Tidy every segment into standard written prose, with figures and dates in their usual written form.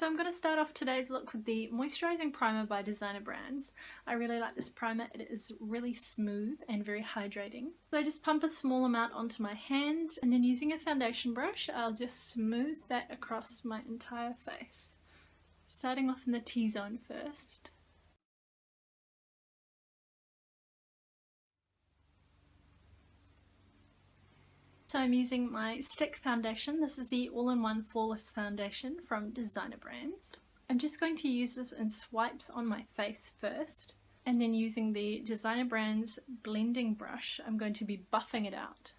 So I'm going to start off today's look with the Moisturizing Primer by Designer Brands. I really like this primer. It is really smooth and very hydrating. So I just pump a small amount onto my hand, and then using a foundation brush I'll just smooth that across my entire face. Starting off in the T-zone first. So I'm using my stick foundation. This is the all-in-one flawless foundation from Designer Brands. I'm just going to use this in swipes on my face first, and then using the Designer Brands blending brush I'm going to be buffing it out.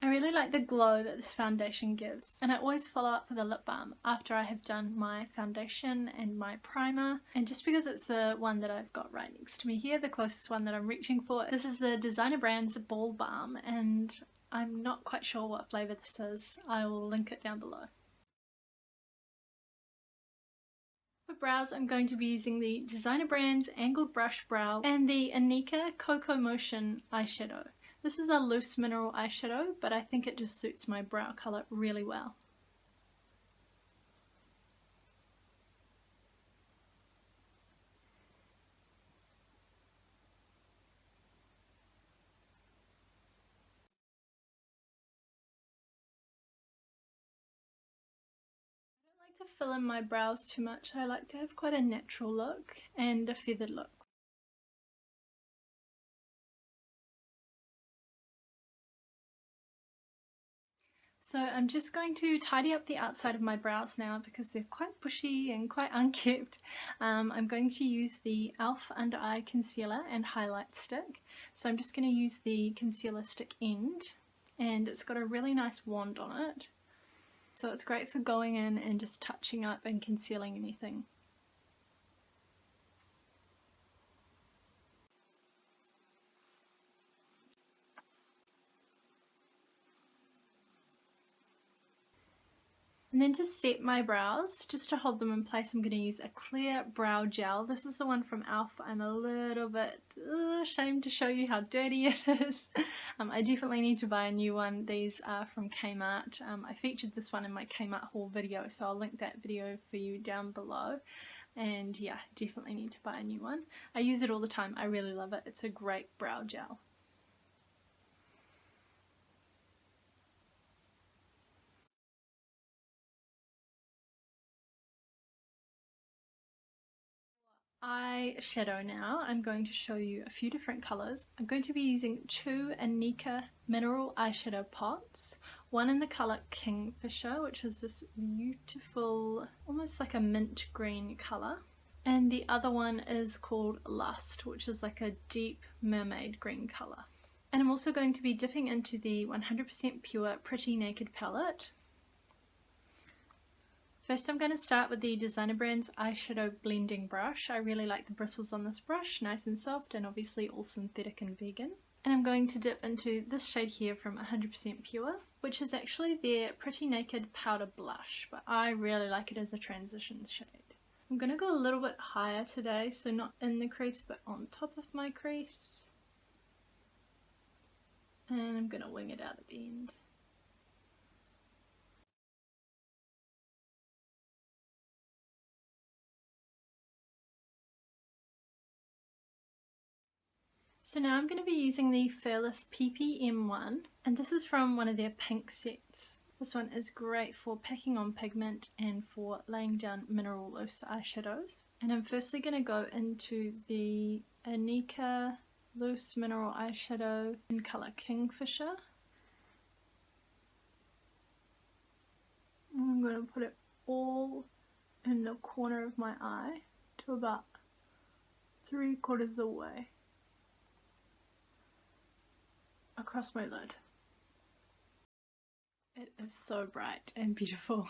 I really like the glow that this foundation gives, and I always follow up with a lip balm after I have done my foundation and my primer. And just because it's the one that I've got right next to me here, the closest one that I'm reaching for, this is the Designer Brands Ball Balm, and I'm not quite sure what flavour this is. I will link it down below. For brows, I'm going to be using the Designer Brands Angled Brush Brow and the INIKA Coco Motion eyeshadow. This is a loose mineral eyeshadow, but I think it just suits my brow colour really well. I don't like to fill in my brows too much. I like to have quite a natural look and a feathered look. So I'm just going to tidy up the outside of my brows now because they're quite bushy and quite unkempt. I'm going to use the e.l.f. Under Eye Concealer and Highlight Stick. So I'm just going to use the concealer stick end, and it's got a really nice wand on it. So it's great for going in and just touching up and concealing anything. And then to set my brows, just to hold them in place, I'm going to use a clear brow gel. This is the one from e.l.f. I'm a little bit ashamed to show you how dirty it is. I definitely need to buy a new one. These are from K-Mart. I featured this one in my K-Mart haul video, so I'll link that video for you down below. And yeah, definitely need to buy a new one. I use it all the time. I really love it. It's a great brow gel. Eyeshadow now, I'm going to show you a few different colours. I'm going to be using two INIKA mineral eyeshadow pots. One in the colour Kingfisher, which is this beautiful, almost like a mint green colour. And the other one is called Lust, which is like a deep mermaid green colour. And I'm also going to be dipping into the 100% Pure Pretty Naked palette. First I'm going to start with the Designer Brands eyeshadow blending brush. I really like the bristles on this brush, nice and soft and obviously all synthetic and vegan. And I'm going to dip into this shade here from 100% Pure, which is actually their Pretty Naked Powder Blush, but I really like it as a transition shade. I'm going to go a little bit higher today, so not in the crease but on top of my crease. And I'm going to wing it out at the end. So now I'm going to be using the Fearless PPM1, and this is from one of their pink sets. This one is great for packing on pigment and for laying down mineral loose eyeshadows. And I'm firstly going to go into the INIKA loose mineral eyeshadow in colour Kingfisher. I'm going to put it all in the corner of my eye to about 3/4 of the way across my lid. It is so bright and beautiful.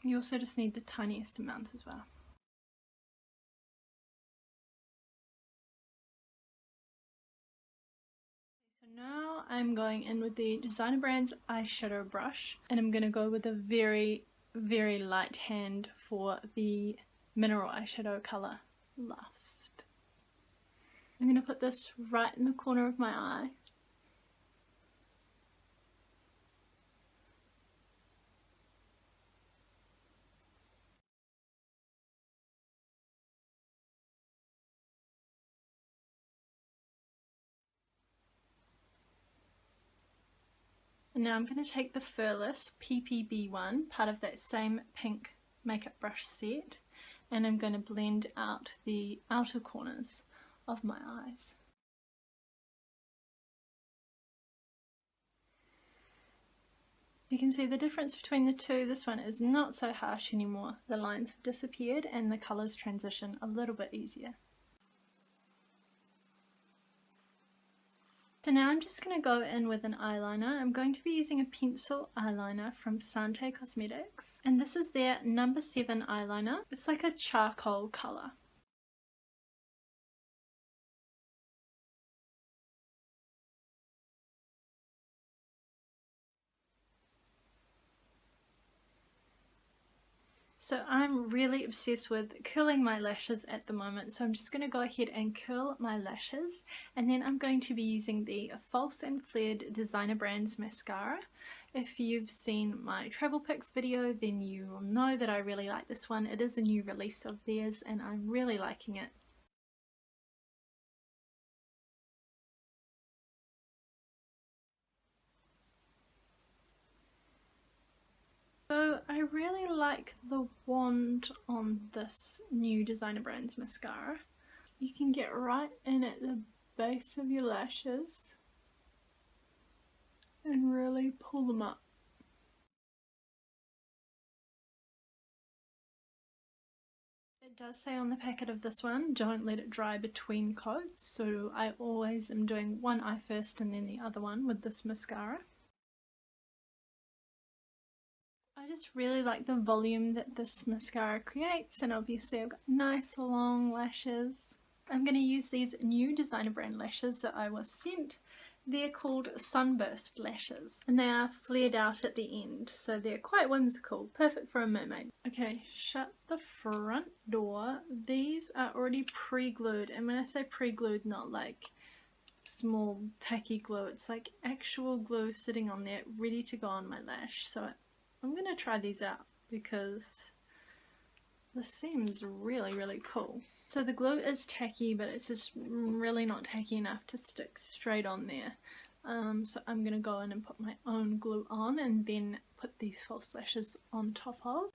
You also just need the tiniest amount as well. So Now I'm going in with the Designer Brands eyeshadow brush, and I'm going to go with a very, very light hand for the mineral eyeshadow colour Lust. I'm going to put this right in the corner of my eye. And now I'm going to take the Furless PPB1, part of that same pink makeup brush set, and I'm going to blend out the outer corners of my eyes. You can see the difference between the two. This one is not so harsh anymore. The lines have disappeared and the colours transition a little bit easier. So now I'm just going to go in with an eyeliner. I'm going to be using a pencil eyeliner from Sante Cosmetics, and this is their number 7 eyeliner. It's like a charcoal colour. So I'm really obsessed with curling my lashes at the moment, so I'm just going to go ahead and curl my lashes, and then I'm going to be using the False and Flared Designer Brands mascara. If you've seen my travel pics video, then you will know that I really like this one. It is a new release of theirs and I'm really liking it. So I really like the wand on this new Designer Brands mascara. You can get right in at the base of your lashes and really pull them up. It does say on the packet of this one, don't let it dry between coats, so I always am doing one eye first and then the other one with this mascara. I just really like the volume that this mascara creates, and obviously I've got nice long lashes. I'm going to use these new Designer Brand lashes that I was sent. They're called Sunburst lashes, and they are flared out at the end, so they're quite whimsical, perfect for a mermaid. Okay, shut the front door. These are already pre-glued, and when I say pre-glued, not like small tacky glue, it's like actual glue sitting on there ready to go on my lash. So I'm going to try these out because this seems really, really cool. So the glue is tacky, but it's just really not tacky enough to stick straight on there. So I'm going to go in and put my own glue on and then put these false lashes on top of.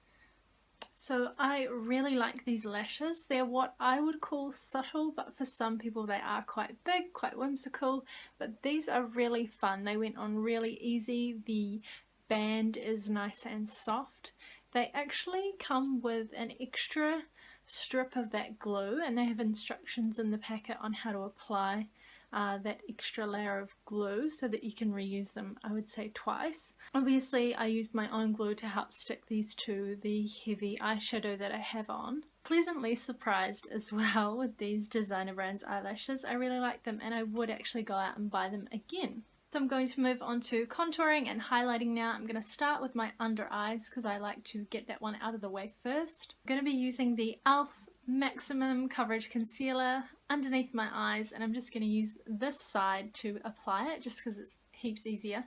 So I really like these lashes. They're what I would call subtle, but for some people they are quite big, quite whimsical, but these are really fun. They went on really easy. The band is nice and soft. They actually come with an extra strip of that glue, and they have instructions in the packet on how to apply that extra layer of glue so that you can reuse them, I would say twice. Obviously I used my own glue to help stick these to the heavy eyeshadow that I have on. Pleasantly surprised as well with these Designer Brands eyelashes. I really like them and I would actually go out and buy them again. So I'm going to move on to contouring and highlighting now. I'm going to start with my under eyes because I like to get that one out of the way first. I'm going to be using the e.l.f. Maximum Coverage Concealer underneath my eyes, and I'm just going to use this side to apply it just because it's heaps easier.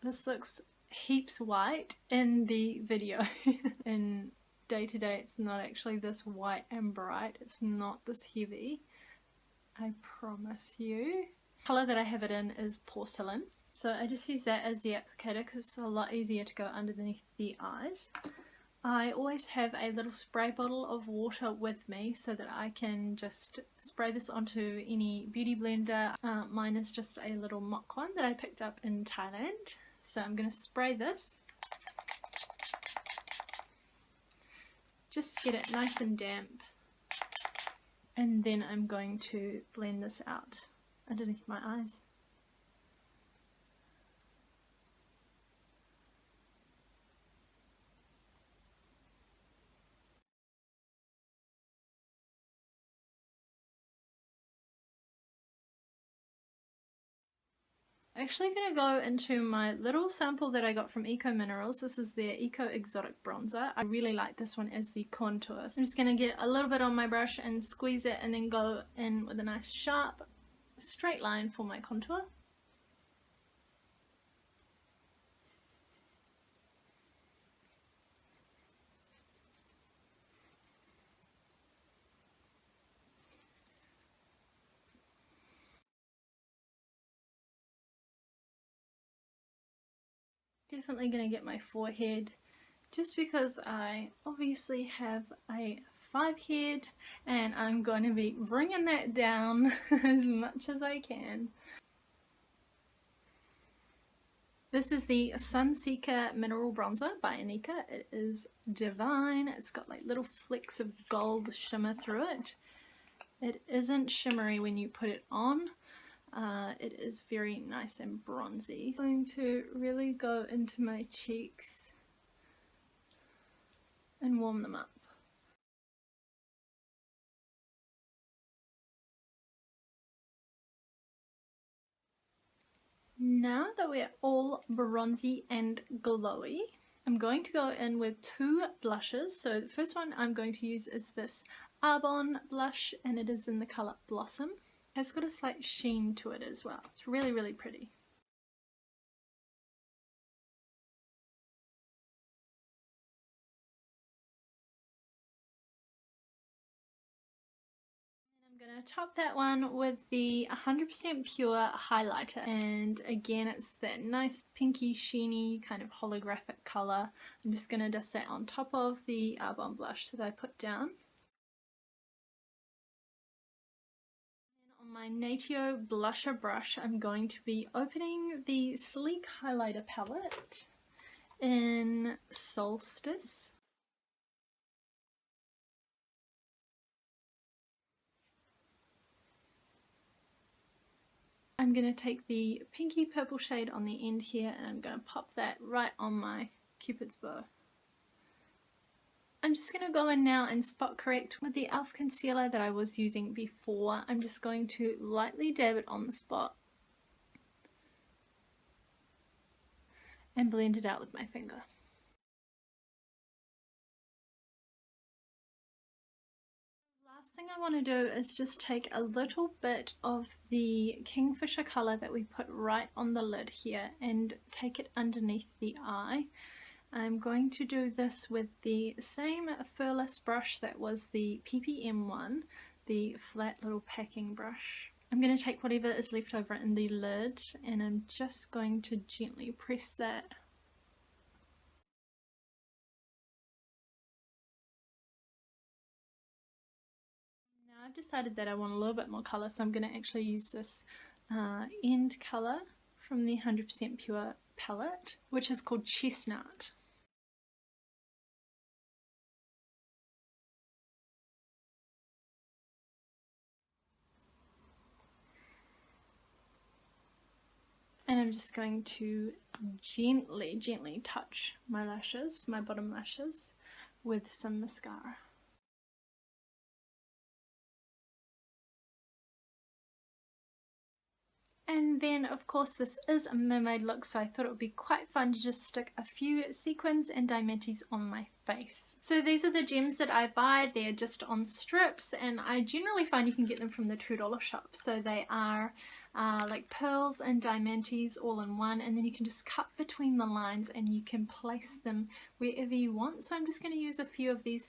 This looks heaps white in the video. In day to day it's not actually this white and bright, it's not this heavy, I promise you. The colour that I have it in is Porcelain. So I just use that as the applicator because it's a lot easier to go underneath the eyes. I always have a little spray bottle of water with me so that I can just spray this onto any beauty blender. Mine is just a little mock one that I picked up in Thailand. So I'm going to spray this. Just get it nice and damp. And then I'm going to blend this out underneath my eyes. actually going to go into my little sample that I got from Eco Minerals. This is their Eco Exotic Bronzer. I really like this one as the contour. So I'm just going to get a little bit on my brush and squeeze it and then go in with a nice sharp straight line for my contour. Definitely going to get my forehead just because I obviously have a 5 head and I'm going to be bringing that down as much as I can. This is the Sunseeker Mineral Bronzer by INIKA. It is divine. It's got like little flecks of gold shimmer through it. It isn't shimmery when you put it on. It is very nice and bronzy. I'm going to really go into my cheeks and warm them up. Now that we're all bronzy and glowy, I'm going to go in with 2 blushes. So the first one I'm going to use is this Arbonne blush, and it is in the colour Blossom. It's got a slight sheen to it as well. It's really, really pretty. I'm going to top that one with the 100% Pure highlighter, and again it's that nice pinky sheeny kind of holographic colour. I'm just going to dust that on top of the Arbonne blush that I put down. On my Natio blusher brush, I'm going to be opening the Sleek highlighter palette in Solstice. I'm going to take the pinky purple shade on the end here and I'm going to pop that right on my Cupid's bow. I'm just going to go in now and spot correct with the e.l.f. concealer that I was using before. I'm just going to lightly dab it on the spot and blend it out with my finger. Last thing I want to do is just take a little bit of the Kingfisher colour that we put right on the lid here and take it underneath the eye. I'm going to do this with the same furless brush that was the PPM one, the flat little packing brush. I'm going to take whatever is left over in the lid and I'm just going to gently press that. Now I've decided that I want a little bit more colour, so I'm going to actually use this end colour from the 100% Pure palette, which is called Chestnut. And I'm just going to gently touch my lashes, my bottom lashes, with some mascara. And then of course this is a mermaid look, so I thought it would be quite fun to just stick a few sequins and diamantes on my face. So these are the gems that I buy. They're just on strips and I generally find you can get them from the $2 shop. So they are like pearls and diamantes all in one, and then you can just cut between the lines and you can place them wherever you want. So I'm just going to use a few of these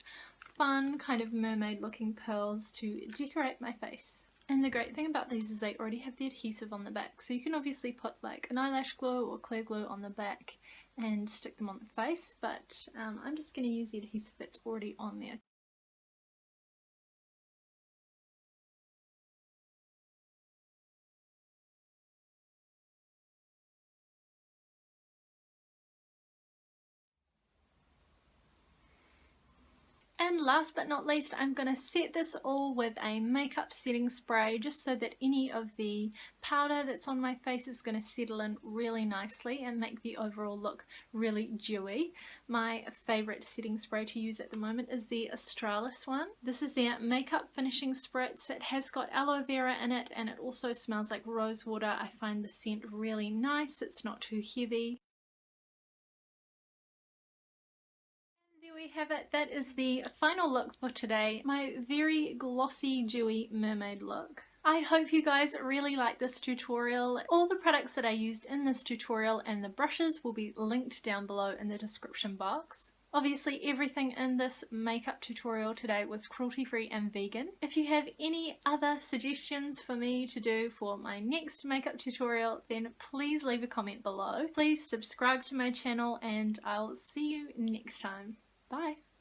fun kind of mermaid looking pearls to decorate my face. And the great thing about these is they already have the adhesive on the back, so you can obviously put like an eyelash glue or clear glue on the back and stick them on the face, but I'm just going to use the adhesive that's already on there. And last but not least, I'm going to set this all with a makeup setting spray just so that any of the powder that's on my face is going to settle in really nicely and make the overall look really dewy. My favourite setting spray to use at the moment is the Australis one. This is their makeup finishing spritz. It has got aloe vera in it and it also smells like rose water. I find the scent really nice. It's not too heavy. There we have it. That is the final look for today. My very glossy, dewy mermaid look. I hope you guys really like this tutorial. All the products that I used in this tutorial and the brushes will be linked down below in the description box. Obviously everything in this makeup tutorial today was cruelty free and vegan. If you have any other suggestions for me to do for my next makeup tutorial, then please leave a comment below. Please subscribe to my channel and I'll see you next time. Bye!